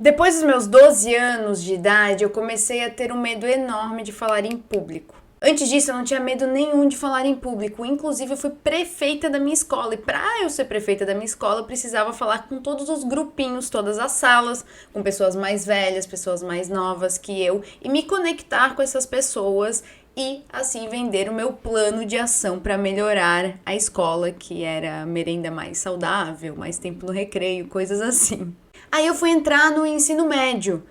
Depois dos meus 12 anos de idade, eu comecei a ter um medo enorme de falar em público. Antes disso, eu não tinha medo nenhum de falar em público. Inclusive, eu fui prefeita da minha escola. E para eu ser prefeita da minha escola, eu precisava falar com todos os grupinhos, todas as salas, com pessoas mais velhas, pessoas mais novas que eu, e me conectar com essas pessoas e assim vender o meu plano de ação para melhorar a escola, que era merenda mais saudável, mais tempo no recreio, coisas assim. Aí eu fui entrar no ensino médio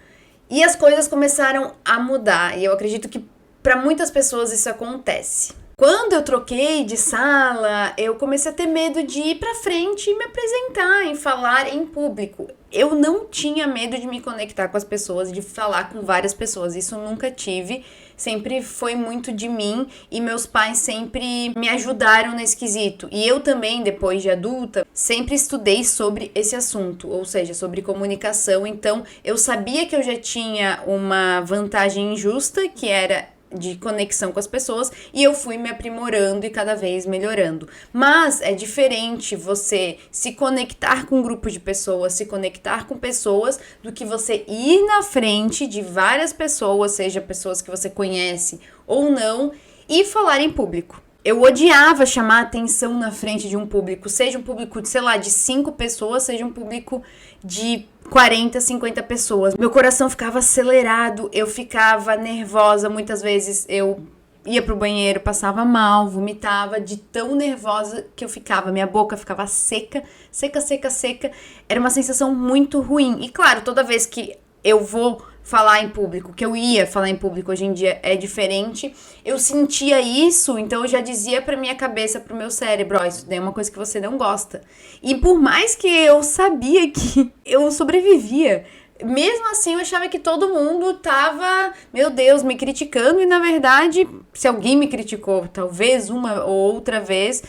e as coisas começaram a mudar. E eu acredito que para muitas pessoas isso acontece. Quando eu troquei de sala, eu comecei a ter medo de ir pra frente e me apresentar, e falar em público. Eu não tinha medo de me conectar com as pessoas, de falar com várias pessoas. Isso eu nunca tive. Sempre foi muito de mim e meus pais sempre me ajudaram nesse quesito. E eu também, depois de adulta, sempre estudei sobre esse assunto, ou seja, sobre comunicação. Então, eu sabia que eu já tinha uma vantagem injusta, que era de conexão com as pessoas, e eu fui me aprimorando e cada vez melhorando. Mas é diferente você se conectar com um grupo de pessoas, se conectar com pessoas, do que você ir na frente de várias pessoas, seja pessoas que você conhece ou não, e falar em público. Eu odiava chamar atenção na frente de um público, seja um público, sei lá, de 5 pessoas, seja um público de 40, 50 pessoas. Meu coração ficava acelerado, eu ficava nervosa, muitas vezes eu ia pro banheiro, passava mal, vomitava de tão nervosa que eu ficava. Minha boca ficava seca, seca, seca, seca. Era uma sensação muito ruim. E claro, toda vez que eu vou falar em público, que eu ia falar em público, hoje em dia é diferente, eu sentia isso, então eu já dizia pra minha cabeça, pro meu cérebro, ó, isso daí é uma coisa que você não gosta. E por mais que eu sabia que eu sobrevivia, mesmo assim eu achava que todo mundo tava, meu Deus, me criticando, e na verdade, se alguém me criticou, talvez uma ou outra vez,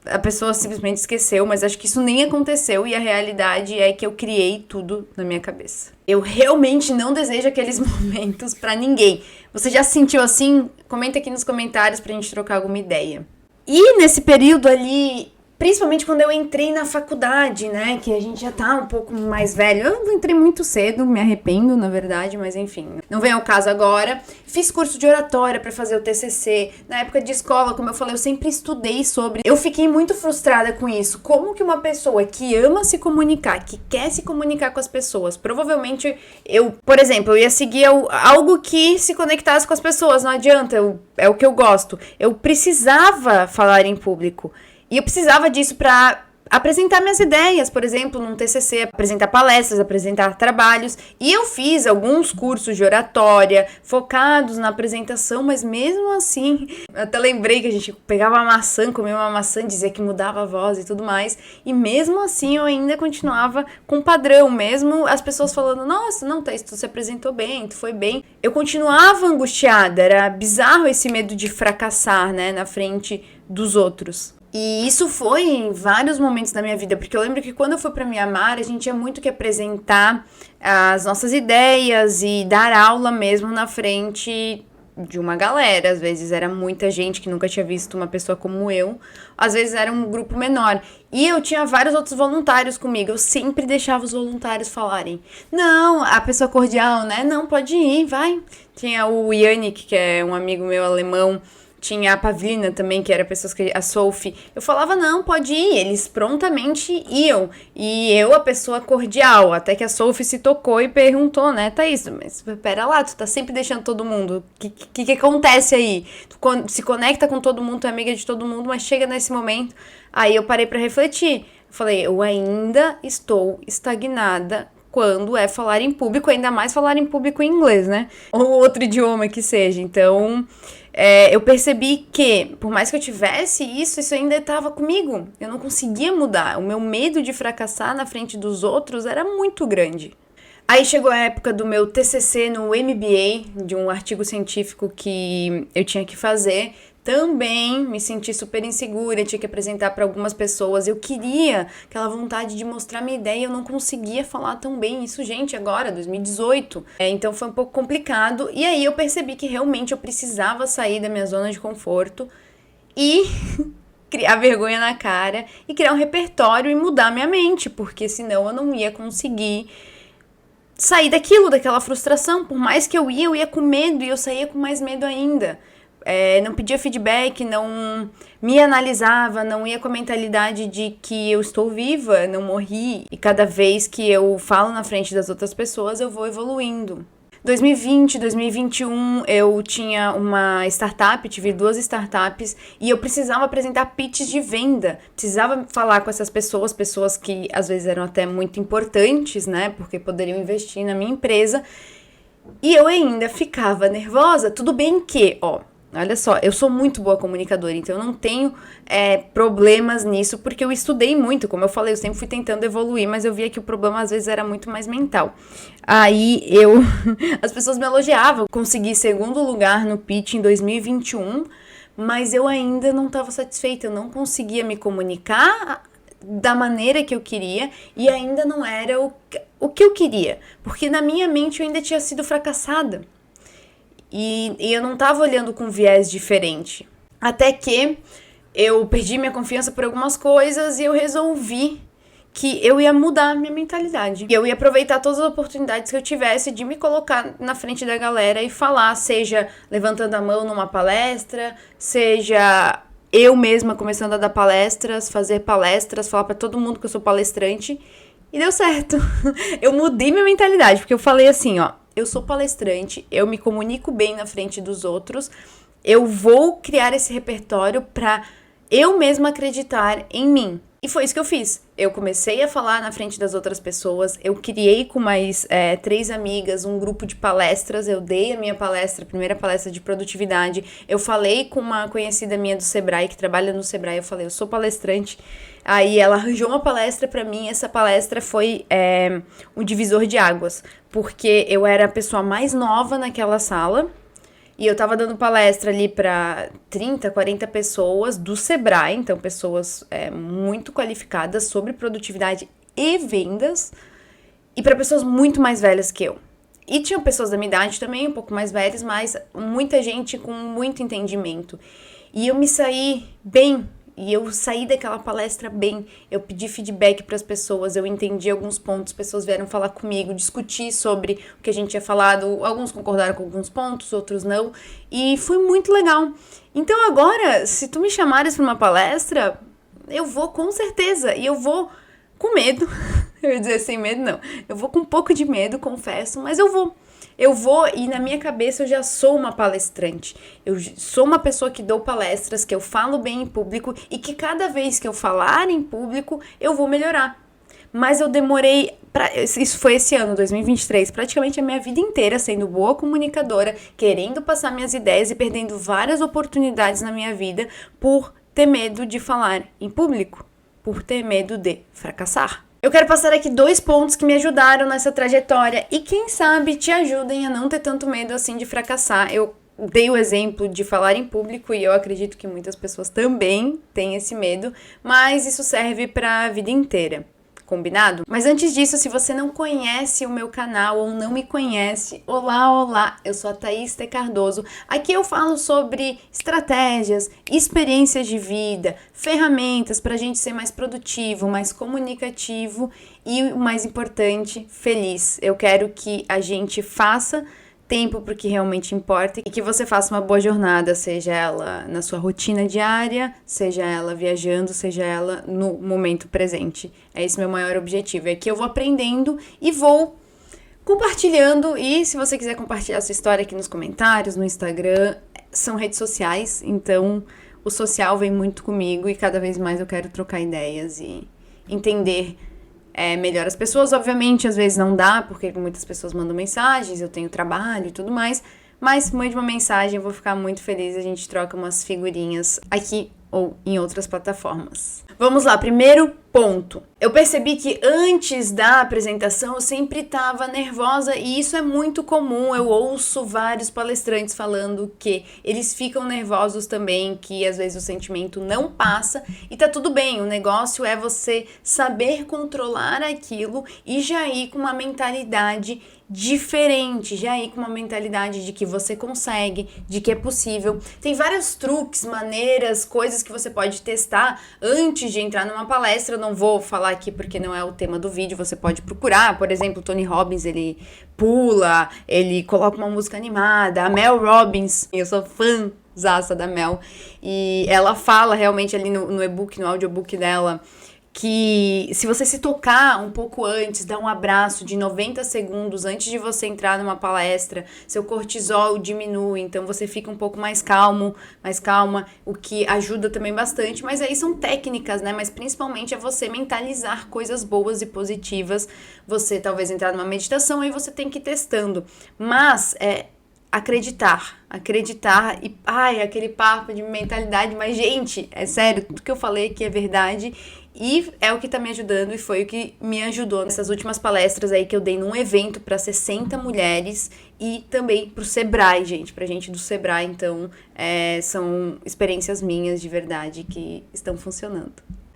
a pessoa simplesmente esqueceu, mas acho que isso nem aconteceu, e a realidade é que eu criei tudo na minha cabeça. Eu realmente não desejo aqueles momentos pra ninguém. Você já se sentiu assim? Comenta aqui nos comentários pra gente trocar alguma ideia. E nesse período ali, principalmente quando eu entrei na faculdade, né, que a gente já tá um pouco mais velho. Eu entrei muito cedo, me arrependo, na verdade, mas enfim, não vem ao caso agora. Fiz curso de oratória pra fazer o TCC. Na época de escola, como eu falei, eu sempre estudei sobre. Eu fiquei muito frustrada com isso. Como que uma pessoa que ama se comunicar, que quer se comunicar com as pessoas, provavelmente eu, por exemplo, eu ia seguir algo que se conectasse com as pessoas, não adianta, é o que eu gosto. Eu precisava falar em público. E eu precisava disso para apresentar minhas ideias, por exemplo, num TCC, apresentar palestras, apresentar trabalhos. E eu fiz alguns cursos de oratória focados na apresentação, mas mesmo assim, eu até lembrei que a gente pegava uma maçã, comia uma maçã, dizia que mudava a voz e tudo mais. E mesmo assim, eu ainda continuava com padrão, mesmo as pessoas falando, nossa, não, Thaís, tu se apresentou bem, tu foi bem. Eu continuava angustiada, era bizarro esse medo de fracassar, né, na frente dos outros. E isso foi em vários momentos da minha vida, porque eu lembro que quando eu fui para Mianmar, a gente tinha muito que apresentar as nossas ideias e dar aula mesmo na frente de uma galera. Às vezes era muita gente que nunca tinha visto uma pessoa como eu, às vezes era um grupo menor. E eu tinha vários outros voluntários comigo, eu sempre deixava os voluntários falarem. Não, a pessoa cordial, né? Não, pode ir, vai. Tinha o Yannick, que é um amigo meu alemão. Tinha a Pavlina também, que era pessoas que... A Sophie. Eu falava, não, pode ir. Eles prontamente iam. E eu, a pessoa cordial. Até que a Sophie se tocou e perguntou, né, Thaís, mas pera lá, tu tá sempre deixando todo mundo. O que acontece aí? Tu se conecta com todo mundo, tu é amiga de todo mundo, mas chega nesse momento. Aí eu parei pra refletir. Eu falei, eu ainda estou estagnada quando é falar em público, ainda mais falar em público em inglês, né? Ou outro idioma que seja. Então... eu percebi que, por mais que eu tivesse isso ainda estava comigo. Eu não conseguia mudar. O meu medo de fracassar na frente dos outros era muito grande. Aí chegou a época do meu TCC no MBA, de um artigo científico que eu tinha que fazer. Também me senti super insegura, tinha que apresentar para algumas pessoas. Eu queria aquela vontade de mostrar minha ideia e eu não conseguia falar tão bem. Isso, gente, agora, 2018. Então foi um pouco complicado. E aí eu percebi que realmente eu precisava sair da minha zona de conforto e criar vergonha na cara e criar um repertório e mudar minha mente, porque senão eu não ia conseguir sair daquilo, daquela frustração. Por mais que eu ia com medo e eu saía com mais medo ainda. Não pedia feedback, não me analisava, não ia com a mentalidade de que eu estou viva, não morri. E cada vez que eu falo na frente das outras pessoas, eu vou evoluindo. 2020, 2021, eu tinha uma startup, tive 2 startups e eu precisava apresentar pitches de venda. Precisava falar com essas pessoas que às vezes eram até muito importantes, né? Porque poderiam investir na minha empresa. E eu ainda ficava nervosa. Tudo bem que, olha só, eu sou muito boa comunicadora, então eu não tenho problemas nisso, porque eu estudei muito, como eu falei, eu sempre fui tentando evoluir, mas eu via que o problema às vezes era muito mais mental. Aí as pessoas me elogiavam, consegui 2º lugar no pitch em 2021, mas eu ainda não estava satisfeita, eu não conseguia me comunicar da maneira que eu queria e ainda não era o que eu queria, porque na minha mente eu ainda tinha sido fracassada. E eu não tava olhando com viés diferente. Até que eu perdi minha confiança por algumas coisas e eu resolvi que eu ia mudar minha mentalidade. E eu ia aproveitar todas as oportunidades que eu tivesse de me colocar na frente da galera e falar, seja levantando a mão numa palestra, seja eu mesma começando a dar palestras, fazer palestras, falar pra todo mundo que eu sou palestrante. E deu certo. Eu mudei minha mentalidade, porque eu falei assim, eu sou palestrante, eu me comunico bem na frente dos outros, eu vou criar esse repertório pra eu mesma acreditar em mim. E foi isso que eu fiz. Eu comecei a falar na frente das outras pessoas, eu criei com mais 3 amigas um grupo de palestras, eu dei a minha palestra, a primeira palestra de produtividade, eu falei com uma conhecida minha do Sebrae, que trabalha no Sebrae, eu falei, eu sou palestrante, aí ela arranjou uma palestra pra mim, essa palestra foi um divisor de águas, porque eu era a pessoa mais nova naquela sala, e eu tava dando palestra ali pra 30, 40 pessoas do Sebrae, então pessoas muito qualificadas sobre produtividade e vendas, e para pessoas muito mais velhas que eu. E tinham pessoas da minha idade também, um pouco mais velhas, mas muita gente com muito entendimento. E eu me saí bem, e eu saí daquela palestra bem, eu pedi feedback para as pessoas, eu entendi alguns pontos, pessoas vieram falar comigo, discutir sobre o que a gente tinha falado, alguns concordaram com alguns pontos, outros não, e foi muito legal. Então agora, se tu me chamares para uma palestra, eu vou com certeza, e eu vou com medo, eu ia dizer sem medo não, eu vou com um pouco de medo, confesso, mas eu vou e na minha cabeça eu já sou uma palestrante. Eu sou uma pessoa que dou palestras, que eu falo bem em público e que cada vez que eu falar em público eu vou melhorar. Mas eu demorei, isso foi esse ano, 2023, praticamente a minha vida inteira sendo boa comunicadora, querendo passar minhas ideias e perdendo várias oportunidades na minha vida por ter medo de falar em público, por ter medo de fracassar. Eu quero passar aqui 2 pontos que me ajudaram nessa trajetória e quem sabe te ajudem a não ter tanto medo assim de fracassar. Eu dei o exemplo de falar em público e eu acredito que muitas pessoas também têm esse medo, mas isso serve para a vida inteira. Combinado? Mas antes disso, se você não conhece o meu canal ou não me conhece, olá, eu sou a Thaís T. Cardoso. Aqui eu falo sobre estratégias, experiências de vida, ferramentas para a gente ser mais produtivo, mais comunicativo e, o mais importante, feliz. Eu quero que a gente faça tempo para o que realmente importa e que você faça uma boa jornada, seja ela na sua rotina diária, seja ela viajando, seja ela no momento presente. É esse meu maior objetivo, é que eu vou aprendendo e vou compartilhando, e se você quiser compartilhar a sua história aqui nos comentários, no Instagram, são redes sociais, então o social vem muito comigo e cada vez mais eu quero trocar ideias e entender melhor as pessoas. Obviamente, às vezes não dá, porque muitas pessoas mandam mensagens, eu tenho trabalho e tudo mais, mas mande uma mensagem, eu vou ficar muito feliz, a gente troca umas figurinhas aqui ou em outras plataformas. Vamos lá, primeiro ponto. Eu percebi que antes da apresentação eu sempre estava nervosa e isso é muito comum. Eu ouço vários palestrantes falando que eles ficam nervosos também, que às vezes o sentimento não passa e tá tudo bem. O negócio é você saber controlar aquilo e já ir com uma mentalidade diferente, já ir com uma mentalidade de que você consegue, de que é possível. Tem vários truques, maneiras, coisas que você pode testar antes de entrar numa palestra. não vou falar aqui porque não é o tema do vídeo, você pode procurar. Por exemplo, o Tony Robbins, ele pula, ele coloca uma música animada. A Mel Robbins, eu sou fãzaça da Mel, e ela fala realmente ali no e-book, no audiobook dela, que se você se tocar um pouco antes, dar um abraço de 90 segundos antes de você entrar numa palestra, seu cortisol diminui, então você fica um pouco mais calmo, mais calma, o que ajuda também bastante, mas aí são técnicas, né, mas principalmente é você mentalizar coisas boas e positivas, você talvez entrar numa meditação, aí você tem que ir testando, mas acreditar e, aquele papo de mentalidade, mas gente, é sério, tudo que eu falei aqui é verdade e é o que tá me ajudando e foi o que me ajudou nessas últimas palestras aí que eu dei num evento para 60 mulheres e também pro Sebrae, gente, pra gente do Sebrae, então são experiências minhas de verdade que estão funcionando.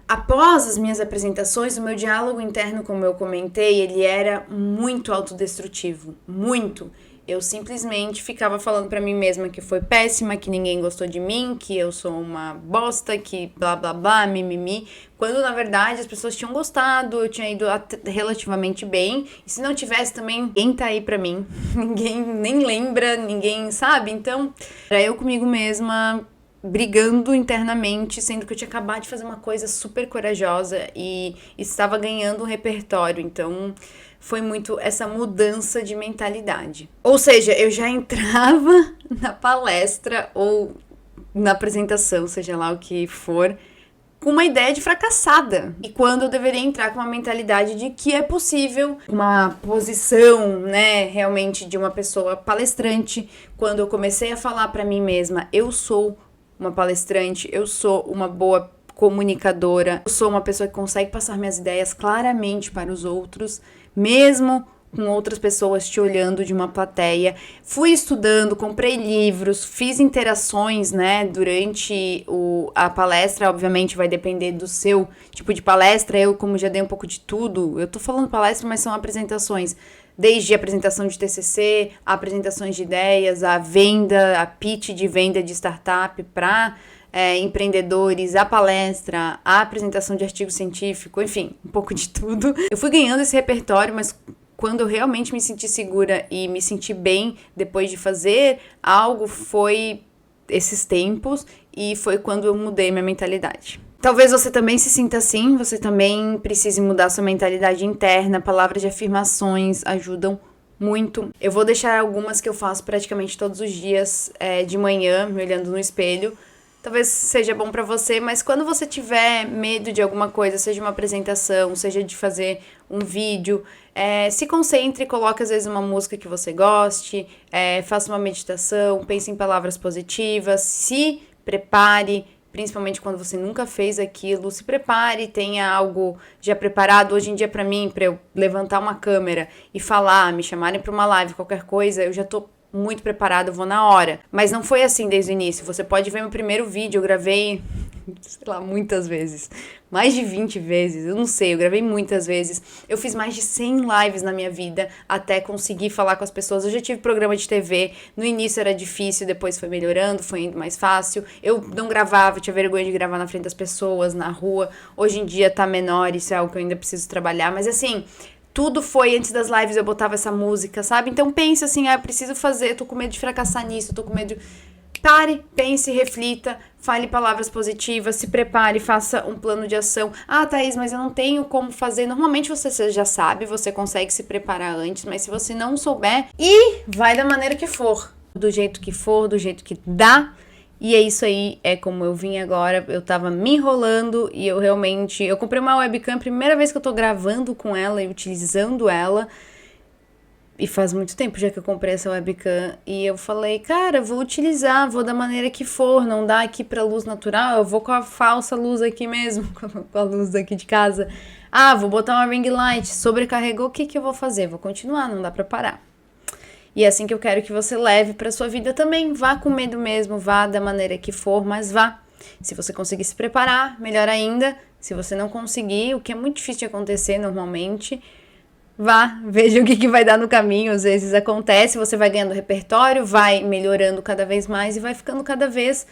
Após as minhas apresentações, o meu diálogo interno, como eu comentei, ele era muito autodestrutivo, muito. Eu simplesmente ficava falando pra mim mesma que foi péssima, que ninguém gostou de mim, que eu sou uma bosta, que blá blá blá, mimimi. Quando na verdade as pessoas tinham gostado, eu tinha ido relativamente bem. E se não tivesse também, ninguém tá aí pra mim. Ninguém nem lembra, ninguém sabe. Então, era eu comigo mesma brigando internamente, sendo que eu tinha acabado de fazer uma coisa super corajosa e estava ganhando um repertório. Então, foi muito essa mudança de mentalidade. Ou seja, eu já entrava na palestra ou na apresentação, seja lá o que for, com uma ideia de fracassada. E quando eu deveria entrar com uma mentalidade de que é possível, uma posição, né, realmente de uma pessoa palestrante. Quando eu comecei a falar pra mim mesma, eu sou uma palestrante, eu sou uma boa comunicadora, eu sou uma pessoa que consegue passar minhas ideias claramente para os outros, mesmo com outras pessoas te olhando de uma plateia. Fui estudando, comprei livros, fiz interações, né, durante a palestra. Obviamente vai depender do seu tipo de palestra. Eu, como já dei um pouco de tudo, eu tô falando palestra, mas são apresentações. Desde a apresentação de TCC, a apresentações de ideias, a venda, a pitch de venda de startup para empreendedores, a palestra, a apresentação de artigo científico, enfim, um pouco de tudo. Eu fui ganhando esse repertório, mas quando eu realmente me senti segura e me senti bem depois de fazer algo, foi esses tempos e foi quando eu mudei minha mentalidade. Talvez você também se sinta assim, você também precise mudar sua mentalidade interna, palavras de afirmações ajudam muito. Eu vou deixar algumas que eu faço praticamente todos os dias de manhã, me olhando no espelho. Talvez seja bom pra você, mas quando você tiver medo de alguma coisa, seja uma apresentação, seja de fazer um vídeo, se concentre, coloque às vezes uma música que você goste, faça uma meditação, pense em palavras positivas, se prepare, principalmente quando você nunca fez aquilo, se prepare, tenha algo já preparado. Hoje em dia, pra mim, pra eu levantar uma câmera e falar, me chamarem pra uma live, qualquer coisa, eu já tô muito preparada, eu vou na hora. Mas não foi assim desde o início. Você pode ver meu primeiro vídeo, eu gravei, sei lá, muitas vezes. Mais de 20 vezes, eu não sei, eu gravei muitas vezes. Eu fiz mais de 100 lives na minha vida até conseguir falar com as pessoas. Eu já tive programa de TV, no início era difícil, depois foi melhorando, foi indo mais fácil. Eu não gravava, eu tinha vergonha de gravar na frente das pessoas, na rua. Hoje em dia tá menor, isso é algo que eu ainda preciso trabalhar. Mas assim, tudo foi, antes das lives eu botava essa música, sabe? Então pense assim, eu preciso fazer, tô com medo de fracassar nisso, tô com medo de... Pare, pense, reflita, fale palavras positivas, se prepare, faça um plano de ação. Ah, Thaís, mas eu não tenho como fazer. Normalmente você já sabe, você consegue se preparar antes, mas se você não souber, vai da maneira que for. Do jeito que for, do jeito que dá. E é isso aí, é como eu vim agora, eu tava me enrolando e eu comprei uma webcam, primeira vez que eu tô gravando com ela e utilizando ela, e faz muito tempo já que eu comprei essa webcam, e eu falei, cara, vou utilizar, vou da maneira que for, não dá aqui pra luz natural, eu vou com a falsa luz aqui mesmo, com a luz daqui de casa. Ah, vou botar uma ring light, sobrecarregou, o que eu vou fazer? Vou continuar, não dá pra parar. E é assim que eu quero que você leve pra sua vida também. Vá com medo mesmo, vá da maneira que for, mas vá. Se você conseguir se preparar, melhor ainda. Se você não conseguir, o que é muito difícil de acontecer normalmente, vá, veja o que vai dar no caminho. Às vezes acontece, você vai ganhando repertório, vai melhorando cada vez mais e vai ficando cada vez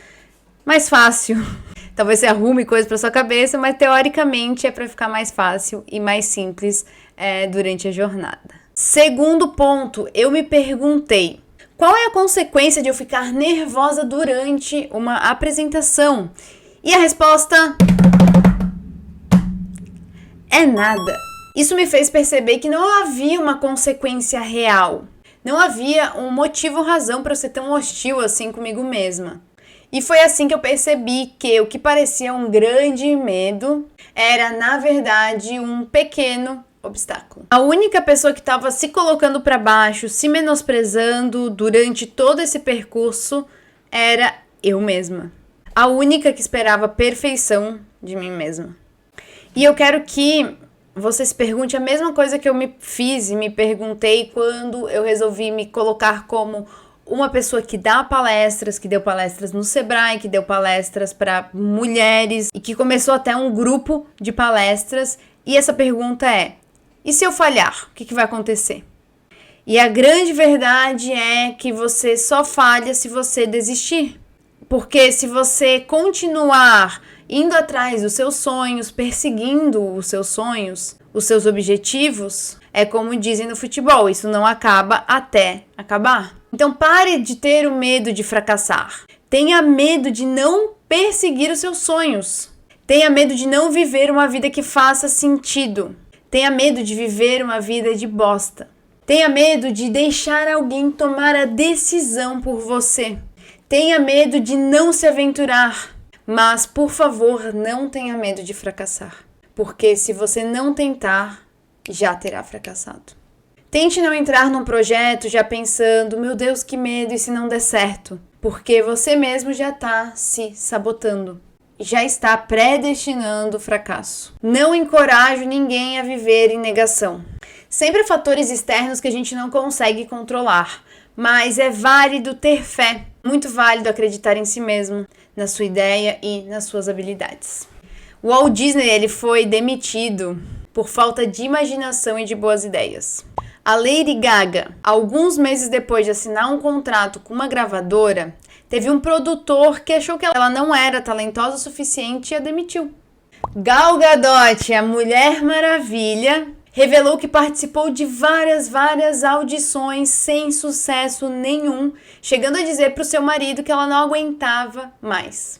mais fácil. Talvez você arrume coisas pra sua cabeça, mas teoricamente é pra ficar mais fácil e mais simples durante a jornada. Segundo ponto, eu me perguntei, qual é a consequência de eu ficar nervosa durante uma apresentação? E a resposta é nada. Isso me fez perceber que não havia uma consequência real. Não havia um motivo ou razão para eu ser tão hostil assim comigo mesma. E foi assim que eu percebi que o que parecia um grande medo era, na verdade, um pequeno obstáculo. A única pessoa que estava se colocando para baixo, se menosprezando durante todo esse percurso era eu mesma. A única que esperava a perfeição de mim mesma. E eu quero que você se pergunte a mesma coisa que eu me fiz e me perguntei quando eu resolvi me colocar como uma pessoa que dá palestras, que deu palestras no Sebrae, que deu palestras para mulheres e que começou até um grupo de palestras. E essa pergunta é, e se eu falhar, o que vai acontecer? E a grande verdade é que você só falha se você desistir. Porque se você continuar indo atrás dos seus sonhos, perseguindo os seus sonhos, os seus objetivos, é como dizem no futebol, isso não acaba até acabar. Então pare de ter o medo de fracassar. Tenha medo de não perseguir os seus sonhos. Tenha medo de não viver uma vida que faça sentido. Tenha medo de viver uma vida de bosta. Tenha medo de deixar alguém tomar a decisão por você. Tenha medo de não se aventurar. Mas, por favor, não tenha medo de fracassar. Porque se você não tentar, já terá fracassado. Tente não entrar num projeto já pensando, meu Deus, que medo, e se não der certo? Porque você mesmo já está se sabotando. Já está predestinando o fracasso. Não encorajo ninguém a viver em negação. Sempre há fatores externos que a gente não consegue controlar, mas é válido ter fé. Muito válido acreditar em si mesmo, na sua ideia e nas suas habilidades. O Walt Disney ele foi demitido por falta de imaginação e de boas ideias. A Lady Gaga, alguns meses depois de assinar um contrato com uma gravadora, teve um produtor que achou que ela não era talentosa o suficiente e a demitiu. Gal Gadot, a Mulher Maravilha, revelou que participou de várias audições sem sucesso nenhum, chegando a dizer para o seu marido que ela não aguentava mais.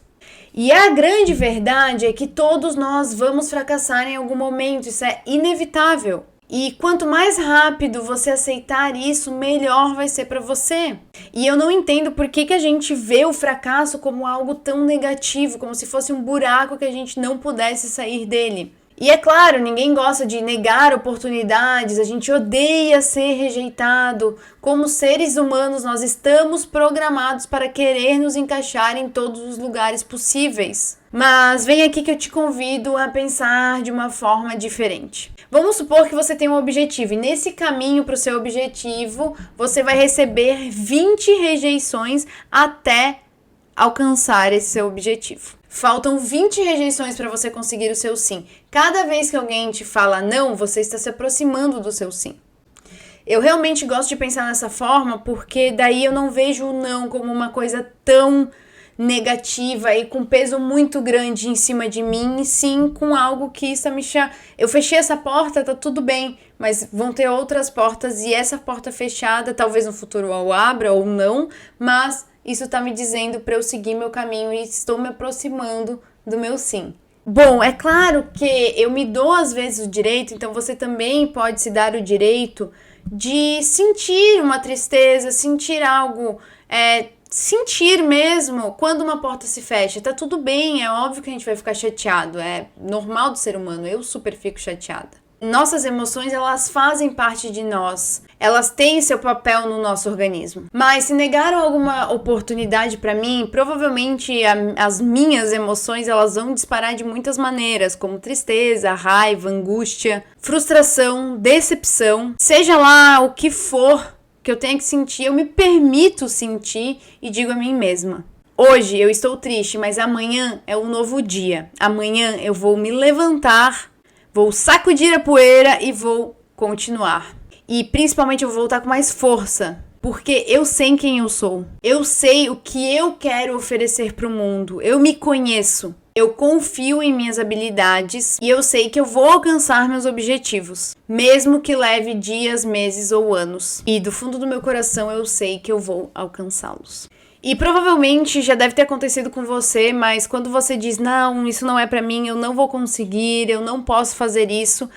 E a grande verdade é que todos nós vamos fracassar em algum momento, isso é inevitável. E quanto mais rápido você aceitar isso, melhor vai ser para você. E eu não entendo por que a gente vê o fracasso como algo tão negativo, como se fosse um buraco que a gente não pudesse sair dele. E é claro, ninguém gosta de negar oportunidades, a gente odeia ser rejeitado. Como seres humanos, nós estamos programados para querer nos encaixar em todos os lugares possíveis. Mas vem aqui que eu te convido a pensar de uma forma diferente. Vamos supor que você tem um objetivo e nesse caminho para o seu objetivo, você vai receber 20 rejeições até alcançar esse seu objetivo. Faltam 20 rejeições para você conseguir o seu sim. Cada vez que alguém te fala não, você está se aproximando do seu sim. Eu realmente gosto de pensar nessa forma porque daí eu não vejo o não como uma coisa tão negativa e com peso muito grande em cima de mim, e sim com algo que está me chamando. Eu fechei essa porta, tá tudo bem, mas vão ter outras portas e essa porta fechada, talvez no futuro eu abra ou não, mas isso tá me dizendo para eu seguir meu caminho e estou me aproximando do meu sim. Bom, é claro que eu me dou às vezes o direito, então você também pode se dar o direito de sentir uma tristeza, sentir algo, sentir mesmo quando uma porta se fecha. Tá tudo bem, é óbvio que a gente vai ficar chateado, é normal do ser humano, eu super fico chateada. Nossas emoções, elas fazem parte de nós, elas têm seu papel no nosso organismo. Mas se negaram alguma oportunidade para mim, provavelmente as minhas emoções, elas vão disparar de muitas maneiras, como tristeza, raiva, angústia, frustração, decepção, seja lá o que for que eu tenha que sentir, eu me permito sentir e digo a mim mesma: hoje eu estou triste, mas amanhã é um novo dia. Amanhã eu vou me levantar, vou sacudir a poeira e vou continuar. E principalmente eu vou voltar com mais força, porque eu sei quem eu sou. Eu sei o que eu quero oferecer para o mundo. Eu me conheço. Eu confio em minhas habilidades e eu sei que eu vou alcançar meus objetivos, mesmo que leve dias, meses ou anos. E do fundo do meu coração eu sei que eu vou alcançá-los. E provavelmente já deve ter acontecido com você, mas quando você diz, não, isso não é pra mim, eu não vou conseguir, eu não posso fazer isso,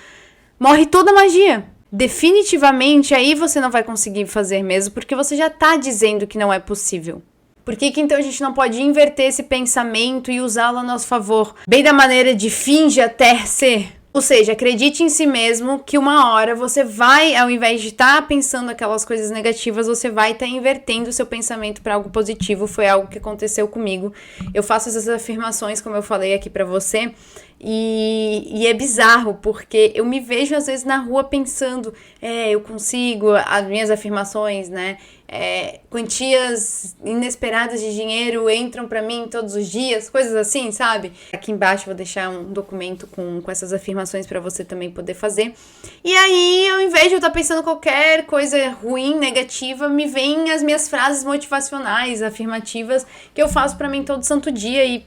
morre toda a magia. Definitivamente aí você não vai conseguir fazer mesmo, porque você já tá dizendo que não é possível. Por que então a gente não pode inverter esse pensamento e usá-lo a nosso favor? Bem da maneira de finge até ser. Ou seja, acredite em si mesmo que uma hora você vai, ao invés de estar pensando aquelas coisas negativas, você vai estar invertendo o seu pensamento para algo positivo. Foi algo que aconteceu comigo. Eu faço essas afirmações, como eu falei aqui para você, e é bizarro, porque eu me vejo às vezes na rua pensando, eu consigo, as minhas afirmações, né? Quantias inesperadas de dinheiro entram pra mim todos os dias, coisas assim, sabe? Aqui embaixo eu vou deixar um documento com essas afirmações pra você também poder fazer. E aí, ao invés de eu estar pensando qualquer coisa ruim, negativa, me vêm as minhas frases motivacionais, afirmativas, que eu faço pra mim todo santo dia. E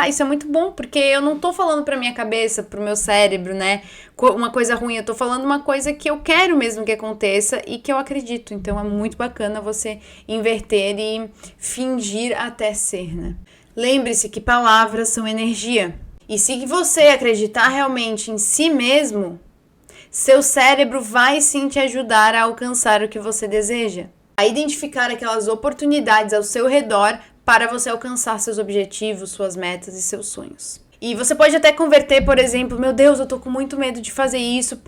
isso é muito bom, porque eu não tô falando pra minha cabeça, pro meu cérebro, né, uma coisa ruim, eu tô falando uma coisa que eu quero mesmo que aconteça e que eu acredito. Então é muito bacana você inverter e fingir até ser, né? Lembre-se que palavras são energia. E se você acreditar realmente em si mesmo, seu cérebro vai sim te ajudar a alcançar o que você deseja. A identificar aquelas oportunidades ao seu redor para você alcançar seus objetivos, suas metas e seus sonhos. E você pode até converter, por exemplo, meu Deus, eu tô com muito medo de fazer isso,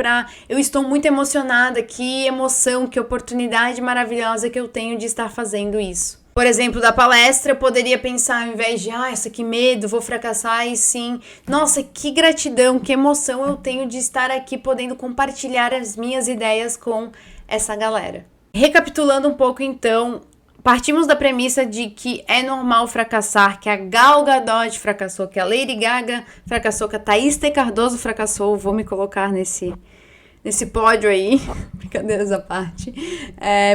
eu estou muito emocionada, que emoção, que oportunidade maravilhosa que eu tenho de estar fazendo isso. Por exemplo, da palestra, eu poderia pensar, ao invés de, isso que medo, vou fracassar, e sim, nossa, que gratidão, que emoção eu tenho de estar aqui podendo compartilhar as minhas ideias com essa galera. Recapitulando um pouco, então, partimos da premissa de que é normal fracassar, que a Gal Gadot fracassou, que a Lady Gaga fracassou, que a Thaís T. Cardoso fracassou. Vou me colocar nesse pódio aí, brincadeiras à parte.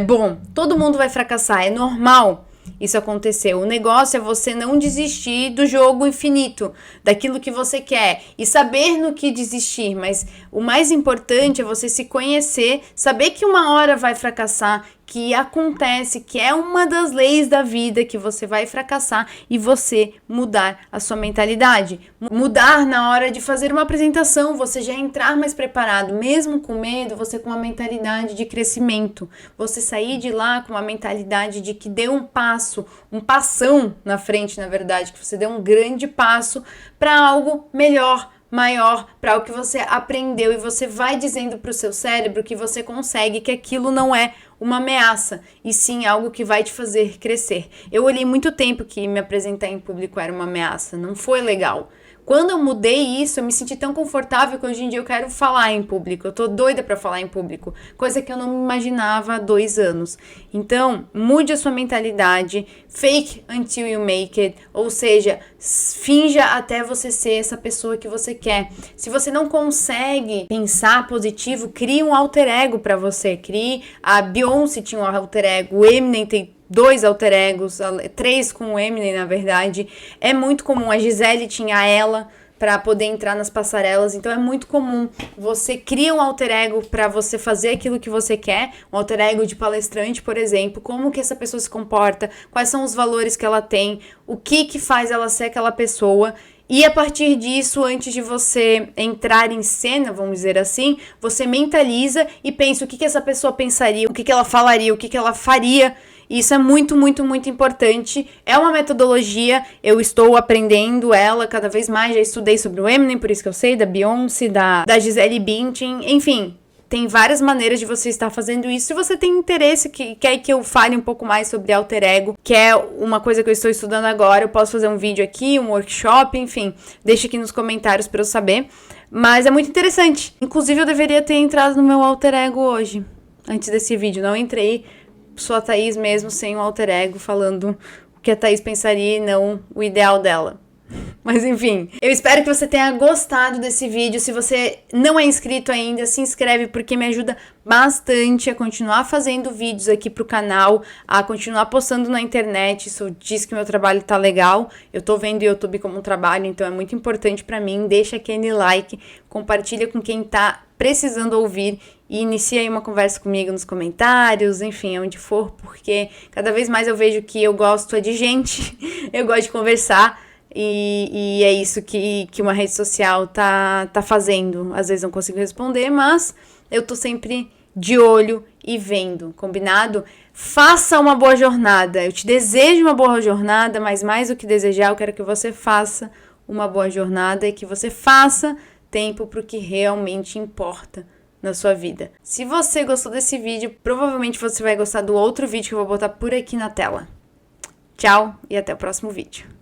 Bom, todo mundo vai fracassar, é normal isso acontecer. O negócio é você não desistir do jogo infinito, daquilo que você quer, e saber no que desistir, mas o mais importante é você se conhecer, saber que uma hora vai fracassar, que acontece, que é uma das leis da vida, que você vai fracassar, e você mudar a sua mentalidade. Mudar na hora de fazer uma apresentação, você já entrar mais preparado, mesmo com medo, você com uma mentalidade de crescimento. Você sair de lá com uma mentalidade de que deu um passo, um passão na frente, na verdade, que você deu um grande passo para algo melhor, maior, para o que você aprendeu, e você vai dizendo para o seu cérebro que você consegue, que aquilo não é uma ameaça, e sim algo que vai te fazer crescer. Eu olhei muito tempo que me apresentar em público era uma ameaça, não foi legal. Quando eu mudei isso, eu me senti tão confortável que hoje em dia eu quero falar em público. Eu tô doida pra falar em público, coisa que eu não me imaginava há 2 anos. Então, mude a sua mentalidade, fake until you make it, ou seja, finja até você ser essa pessoa que você quer. Se você não consegue pensar positivo, crie um alter ego pra você. Crie, a Beyoncé tinha um alter ego, o Eminem tem 2 alter egos, 3 com o Eminem, na verdade. É muito comum. A Gisele tinha ela para poder entrar nas passarelas. Então é muito comum. Você cria um alter ego para você fazer aquilo que você quer. Um alter ego de palestrante, por exemplo. Como que essa pessoa se comporta? Quais são os valores que ela tem? O que faz ela ser aquela pessoa? E a partir disso, antes de você entrar em cena, vamos dizer assim, você mentaliza e pensa o que essa pessoa pensaria, o que ela falaria, o que ela faria. Isso é muito, muito, muito importante. É uma metodologia, eu estou aprendendo ela cada vez mais. Já estudei sobre o Eminem, por isso que eu sei, da Beyoncé, da Gisele Bündchen, enfim. Tem várias maneiras de você estar fazendo isso. Se você tem interesse, quer que eu fale um pouco mais sobre alter ego, que é uma coisa que eu estou estudando agora, eu posso fazer um vídeo aqui, um workshop, enfim. Deixa aqui nos comentários para eu saber. Mas é muito interessante. Inclusive, eu deveria ter entrado no meu alter ego hoje, antes desse vídeo. Não entrei, sou a Thaís mesmo, sem o alter ego, falando o que a Thaís pensaria e não o ideal dela. Mas Mas enfim, eu espero que você tenha gostado desse vídeo. Se você não é inscrito ainda, se inscreve porque me ajuda bastante a continuar fazendo vídeos aqui pro canal, a continuar postando na internet. Isso diz que meu trabalho tá legal. Eu tô vendo o YouTube como um trabalho, então é muito importante pra mim. Deixa aquele like, compartilha com quem tá precisando ouvir e inicia aí uma conversa comigo nos comentários, enfim, onde for, porque cada vez mais eu vejo que eu gosto de gente, eu gosto de conversar e é isso que uma rede social tá fazendo. Às vezes não consigo responder, mas eu tô sempre de olho e vendo, combinado? Faça uma boa jornada, eu te desejo uma boa jornada, mas mais do que desejar, eu quero que você faça uma boa jornada e que você faça tempo para o que realmente importa na sua vida. Se você gostou desse vídeo, provavelmente você vai gostar do outro vídeo que eu vou botar por aqui na tela. Tchau e até o próximo vídeo.